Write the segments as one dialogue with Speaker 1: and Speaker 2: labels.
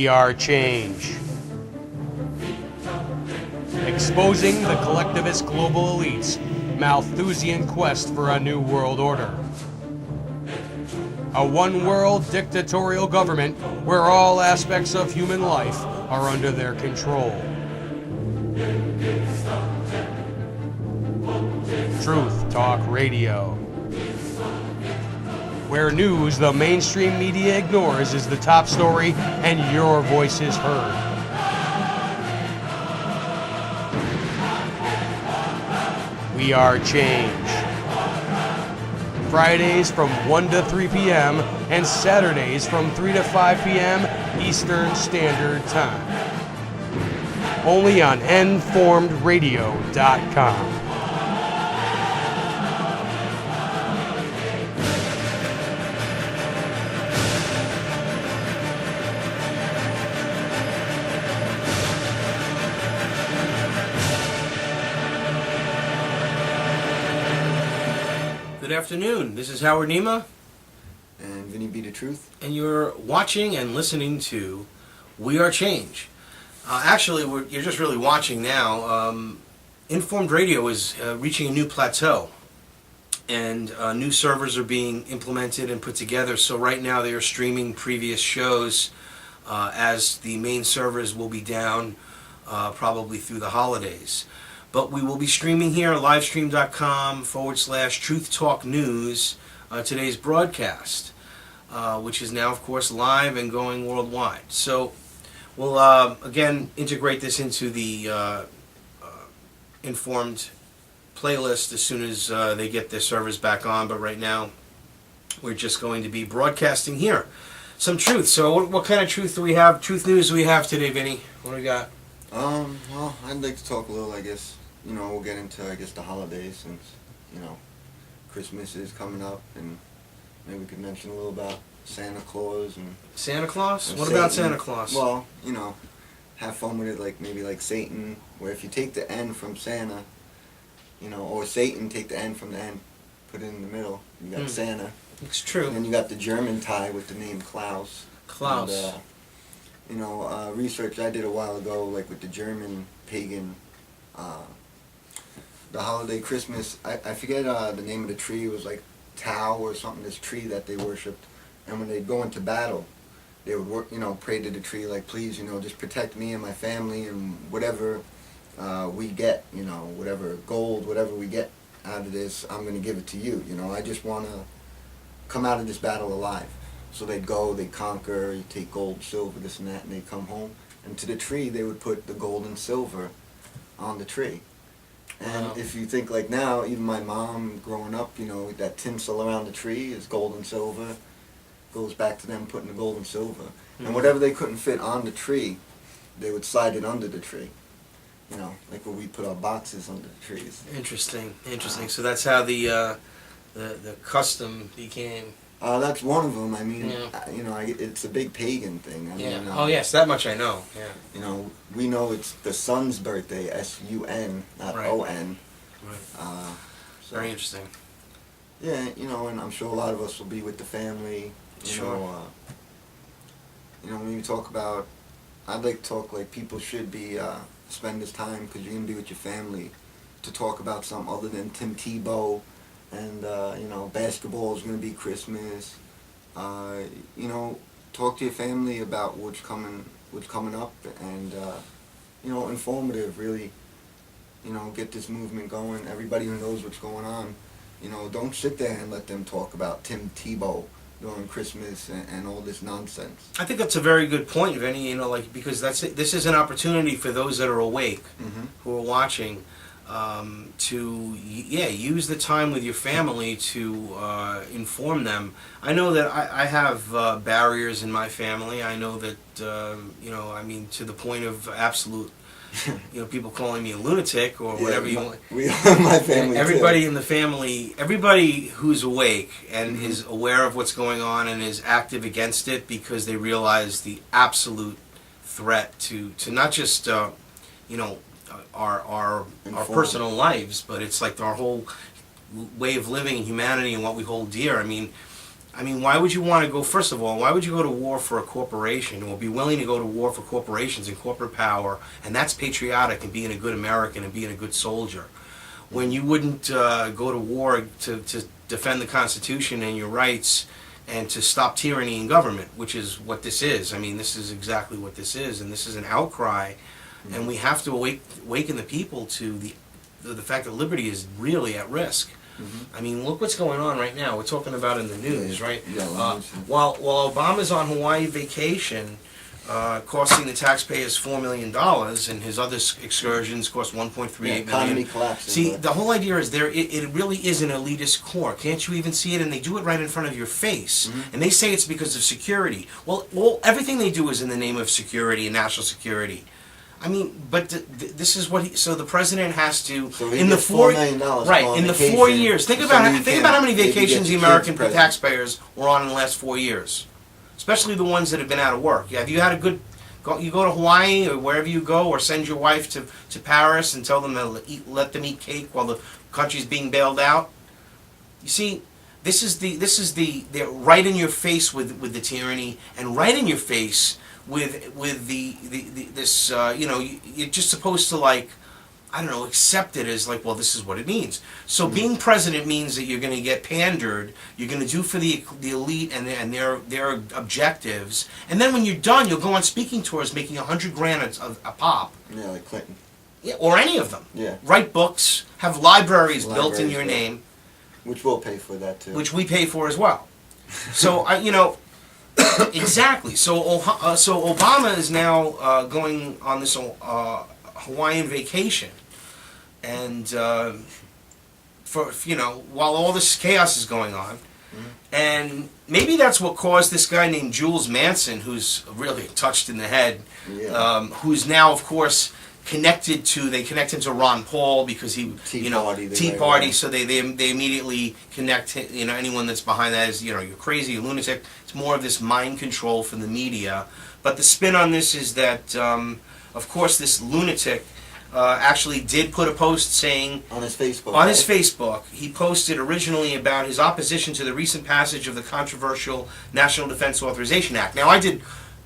Speaker 1: We are change. Exposing the collectivist global elites' Malthusian quest for a new world order. A one-world dictatorial government where all aspects of human life are under their control. Truth Talk Radio. Where news the mainstream media ignores is the top story and your voice is heard. We are change. Fridays from 1 to 3 p.m. and Saturdays from 3 to 5 p.m. Eastern Standard Time. Only on informedradio.com.
Speaker 2: Good afternoon. This is Howard Nema.
Speaker 3: And Vinny Bdatruth.
Speaker 2: And you're watching and listening to We Are Change. Actually, you're just really watching now. Informed Radio is reaching a new plateau. And new servers are being implemented and put together. So right now they are streaming previous shows as the main servers will be down probably through the holidays. But we will be streaming here at livestream.com/Truth Talk News today's broadcast, which is now, of course, live and going worldwide. So we'll, again, integrate this into the Informed playlist as soon as they get their servers back on. But right now, we're just going to be broadcasting here. Some truth. So what kind of truth do we have? Truth news do we have today, Vinny? What do we got?
Speaker 3: Well, I'd like to talk a little, I guess, we'll get into, the holidays since, Christmas is coming up, and maybe we could mention a little about Santa Claus and...
Speaker 2: Santa Claus?
Speaker 3: And
Speaker 2: what
Speaker 3: Satan.
Speaker 2: About Santa Claus?
Speaker 3: Well, have fun with it, maybe like Satan, where if you take the N from Santa, or Satan, take the N from the N, put it in the middle, you got Santa.
Speaker 2: It's true.
Speaker 3: And then you got the German tie with the name Klaus.
Speaker 2: Klaus.
Speaker 3: And, research I did a while ago, with the German pagan, the holiday Christmas, I forget the name of the tree. It was like Tau or something, this tree that they worshipped. And when they'd go into battle, they would work, pray to the tree, please, just protect me and my family, and whatever we get, whatever gold, whatever we get out of this, I'm going to give it to you. I just want to come out of this battle alive. So they'd go, they'd conquer, you take gold, silver, this and that, and they'd come home. And to the tree, they would put the gold and silver on the tree. And if you think now, even my mom growing up, that tinsel around the tree is gold and silver, goes back to them putting the gold and silver. And whatever they couldn't fit on the tree, they would slide it under the tree. Like where we put our boxes under the trees.
Speaker 2: Interesting. So that's how the custom became.
Speaker 3: That's one of them. I mean,
Speaker 2: Yeah.
Speaker 3: It's a big pagan thing.
Speaker 2: Oh yes, that much I know. Yeah.
Speaker 3: We know it's the sun's birthday, S-U-N, not
Speaker 2: Right.
Speaker 3: O-N.
Speaker 2: Right.
Speaker 3: So,
Speaker 2: Very interesting.
Speaker 3: Yeah, and I'm sure a lot of us will be with the family.
Speaker 2: Sure.
Speaker 3: When you talk about, I'd like to talk people should be spend this time because you're gonna be with your family to talk about something other than Tim Tebow. And, basketball is going to be Christmas. Talk to your family about what's coming up, and, informative, really, get this movement going. Everybody who knows what's going on, don't sit there and let them talk about Tim Tebow during Christmas and all this nonsense.
Speaker 2: I think that's a very good point, Vinny, because this is an opportunity for those that are awake, who are watching, to use the time with your family to inform them. I know that I have barriers in my family. I know that to the point of absolute, people calling me a lunatic or whatever you want.
Speaker 3: My family.
Speaker 2: Everybody
Speaker 3: too.
Speaker 2: in the family, everybody who's awake and is aware of what's going on and is active against it because they realize the absolute threat to not just our personal lives, but it's our whole way of living, humanity, and what we hold dear. I mean, I mean, why would you want to go, first of all, why would you go to war for a corporation or be willing to go to war for corporations and corporate power, and that's patriotic and being a good American and being a good soldier, when you wouldn't go to war to defend the Constitution and your rights and to stop tyranny in government, which is what this is. I mean, this is exactly what this is, and this is an outcry, and we have to awaken the people to the fact that liberty is really at risk. I mean, look what's going on right now. We're talking about in the news, right? While Obama's on Hawaii vacation, costing the taxpayers $4 million, and his other excursions cost $1.38 million.
Speaker 3: Economy collapsing.
Speaker 2: See, the whole idea is it really is an elitist core. Can't you even see it? And they do it right in front of your face. And they say it's because of security. Well, everything they do is in the name of security and national security. I mean, but this is what so the president has to in the
Speaker 3: $4 million
Speaker 2: right in the 4 years. Think about how many vacations the American taxpayers were on in the last 4 years, especially the ones that have been out of work. Have you had a good? You go to Hawaii or wherever you go, or send your wife to Paris and tell them to let them eat cake while the country's being bailed out. You see, this is they're right in your face with the tyranny, and right in your face with this you're just supposed to, like, I don't know, accept it as like, well, this is what it means. So being president means that you're going to get pandered, you're going to do for the elite and their objectives, and then when you're done, you'll go on speaking tours making $100,000 a pop.
Speaker 3: Yeah, like Clinton.
Speaker 2: Yeah, or any of them.
Speaker 3: Yeah.
Speaker 2: Write books, have libraries built in your name,
Speaker 3: which we'll pay for that too.
Speaker 2: Which we pay for as well. So exactly. So Obama is now going on this Hawaiian vacation, and while all this chaos is going on, and maybe that's what caused this guy named Jules Manson, who's really touched in the head, who's now, of course, connected to Ron Paul because he Tea Party. So they immediately connect anyone that's behind that is you're crazy, you're lunatic. It's more of this mind control from the media. But the spin on this is that of course this lunatic actually did put a post saying
Speaker 3: on his Facebook.
Speaker 2: He posted originally about his opposition to the recent passage of the controversial National Defense Authorization Act. Now I did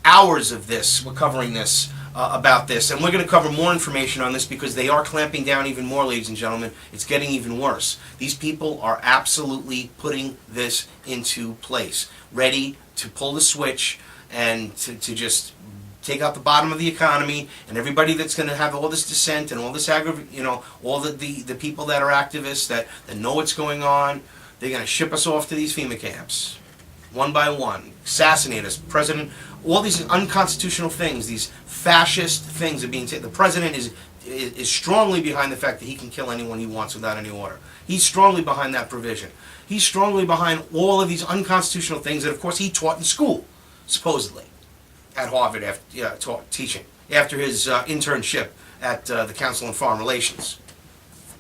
Speaker 2: hours of this. We're covering this. About this, and we're going to cover more information on this because they are clamping down even more, ladies and gentlemen. It's getting even worse. These people are absolutely putting this into place, ready to pull the switch and to just take out the bottom of the economy, and everybody that's going to have all this dissent and all this all the people that are activists that know what's going on, they're going to ship us off to these FEMA camps, one by one, assassinate us, president. All these unconstitutional things, these fascist things are being taken. The president is strongly behind the fact that he can kill anyone he wants without any order. He's strongly behind that provision. He's strongly behind all of these unconstitutional things that, of course, he taught in school, supposedly, at Harvard, teaching, after his internship at the Council on Foreign Relations.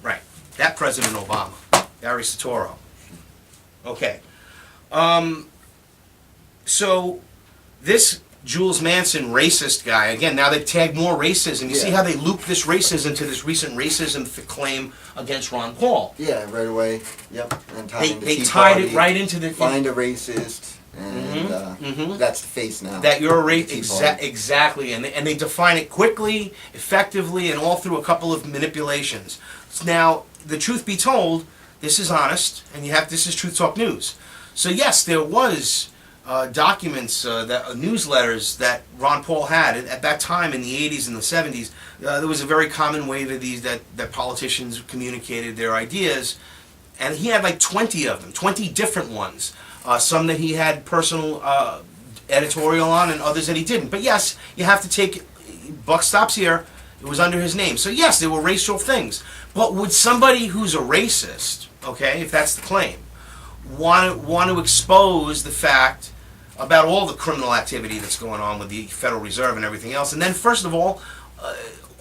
Speaker 2: Right. That President Obama, Barry Soetoro. Okay. So this Jules Manson racist guy, again, now they've tagged more racism. You see how they loop this racism to this recent racism claim against Ron Paul?
Speaker 3: Yeah, right away. Yep. And
Speaker 2: they tied it right into the...
Speaker 3: Find a racist, and that's the face now.
Speaker 2: That you're a racist. Exactly. And they define it quickly, effectively, and all through a couple of manipulations. Now, the truth be told, this is honest, and this is Truth Talk News. So yes, there was... documents, newsletters that Ron Paul had at that time in the 80s and the 70s. There was a very common way that politicians communicated their ideas, and he had like 20 of them, 20 different ones. Some that he had personal editorial on, and others that he didn't. But yes, you have to take buck stops here. It was under his name. So yes, there were racial things. But would somebody who's a racist, okay, if that's the claim, want to expose the fact about all the criminal activity that's going on with the Federal Reserve and everything else, and then first of all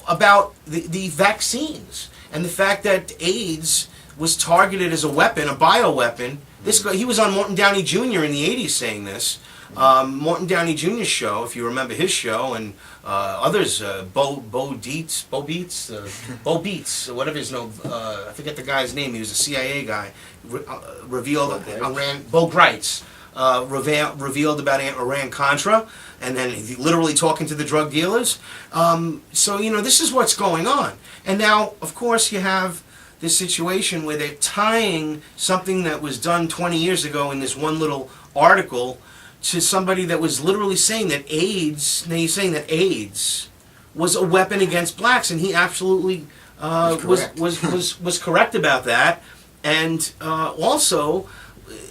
Speaker 2: about the vaccines and the fact that AIDS was targeted as a weapon, a bioweapon. This guy, he was on Morton Downey Jr. in the 80s saying this. Morton Downey Jr.'s show, if you remember his show, and others, Bo Beats, whatever his name, I forget the guy's name. He was a CIA guy. Revealed Bo Greitz. revealed about Iran-Contra, and then literally talking to the drug dealers. So, this is what's going on. And now, of course, you have this situation where they're tying something that was done 20 years ago in this one little article to somebody that was literally saying that AIDS was a weapon against blacks, and he absolutely was correct about that. And also,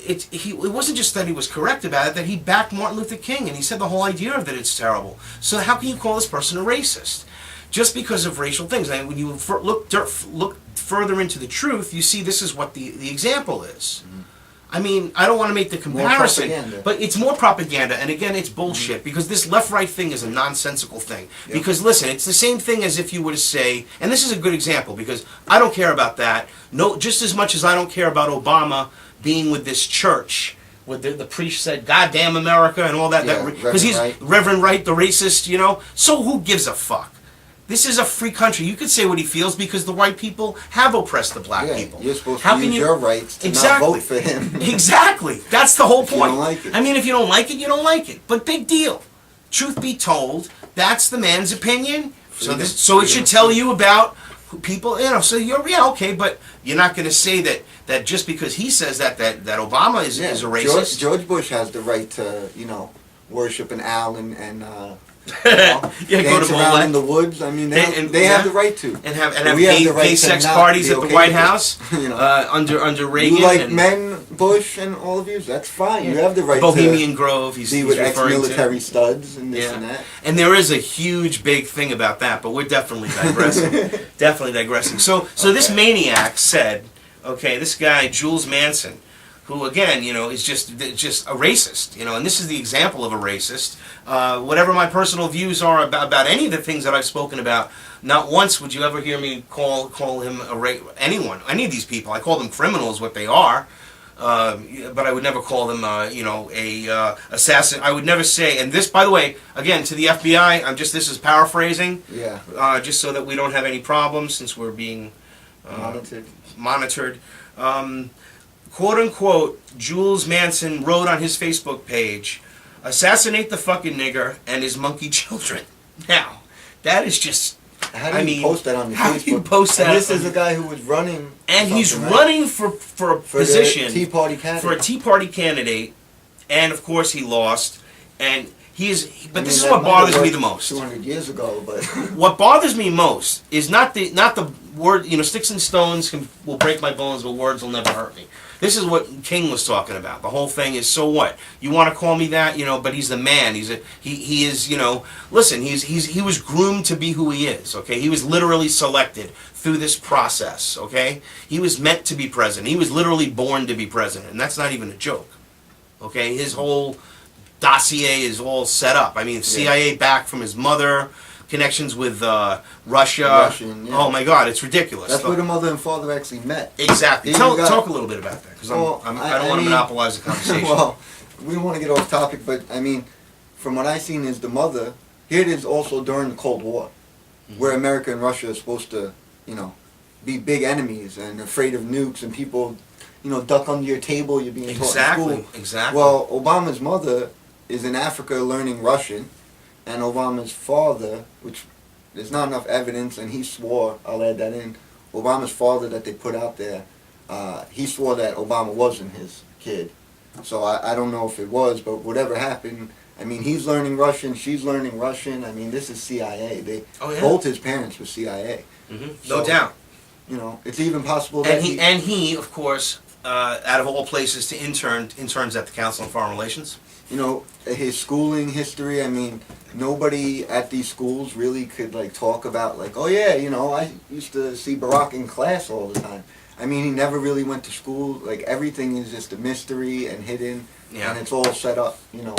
Speaker 2: it wasn't just that he was correct about it, that he backed Martin Luther King, and he said the whole idea of that it's terrible. So how can you call this person a racist? Just because of racial things. And when you look further into the truth, you see this is what the example is. Mm-hmm. I mean, I don't want to make the comparison, but it's more propaganda, and again, it's bullshit, because this left-right thing is a nonsensical thing. Yep. Because, listen, it's the same thing as if you were to say, and this is a good example, because I don't care about that, just as much as I don't care about Obama being with this church, where the priest said, "Goddamn America," and all that, because he's Reverend Wright, the racist, so who gives a fuck? This is a free country. You could say what he feels because the white people have oppressed the black people.
Speaker 3: You're supposed to use your rights to not vote for him.
Speaker 2: Exactly. That's the whole point.
Speaker 3: You don't like it.
Speaker 2: I mean, if you don't like it, you don't like it. But big deal. Truth be told, that's the man's opinion. So it should tell you about people, so okay, but you're not going to say that just because he says that Obama is a racist.
Speaker 3: George Bush has the right to, worship an owl and
Speaker 2: dance
Speaker 3: around in the woods. I mean, they have the right to.
Speaker 2: And have gay sex parties at the White House under Reagan.
Speaker 3: You like men, Bush, and all of you, that's fine. You have the right
Speaker 2: Bohemian
Speaker 3: to
Speaker 2: Grove, he's
Speaker 3: with ex-military
Speaker 2: to.
Speaker 3: studs and this and that.
Speaker 2: And there is a huge, big thing about that, but we're definitely digressing. So this maniac said, okay, this guy, Jules Manson, who again, is just a racist, and this is the example of a racist. Whatever my personal views are about any of the things that I've spoken about, not once would you ever hear me call him any of these people. I call them criminals, what they are, but I would never call them, a assassin. I would never say. And this, by the way, again to the FBI, this is paraphrasing, just so that we don't have any problems since we're being monitored. Quote unquote, Jules Manson wrote on his Facebook page, "Assassinate the fucking nigger and his monkey children." Now, that is just.
Speaker 3: How do you post that on your Facebook?
Speaker 2: How do you post that?
Speaker 3: And this is a guy who was running.
Speaker 2: And he's running for a position.
Speaker 3: The Tea Party candidate.
Speaker 2: For a Tea Party candidate. And of course he lost. And this is what bothers me the most.
Speaker 3: 200 years ago, but.
Speaker 2: What bothers me most is not the word, sticks and stones will break my bones, but words will never hurt me. This is what King was talking about. The whole thing is, so what? You want to call me that, but he's the man. He is, listen, he was groomed to be who he is, okay? He was literally selected through this process, okay? He was meant to be president. He was literally born to be president, and that's not even a joke, okay? His whole dossier is all set up. I mean, CIA back from his mother, connections with Russia. Oh my God, it's ridiculous.
Speaker 3: That's where the mother and father actually met.
Speaker 2: Exactly. Talk a little bit about that, because I don't want to monopolize the conversation.
Speaker 3: Well, we don't want to get off topic, but I mean, from what I've seen is the mother, here it is also during the Cold War, where America and Russia are supposed to, be big enemies and afraid of nukes, and people, duck under your table, you're being taught in school.
Speaker 2: Exactly.
Speaker 3: Well, Obama's mother is in Africa learning Russian, and Obama's father, which there's not enough evidence, and he swore, I'll add that in, Obama's father that they put out there, he swore that Obama wasn't his kid. So I don't know if it was, but whatever happened, I mean, he's learning Russian, she's learning Russian. I mean, this is CIA. Both his parents were CIA.
Speaker 2: Mm-hmm. No doubt.
Speaker 3: It's even possible that
Speaker 2: he, of course, out of all places, interns at the Council on Foreign Relations.
Speaker 3: His schooling history, I mean, nobody at these schools really could, talk about, oh yeah, I used to see Barack in class all the time. I mean, he never really went to school. Everything is just a mystery and hidden, and it's all set up,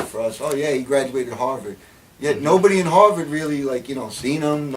Speaker 3: for us. Oh yeah, he graduated Harvard. Yet nobody in Harvard really, seen him,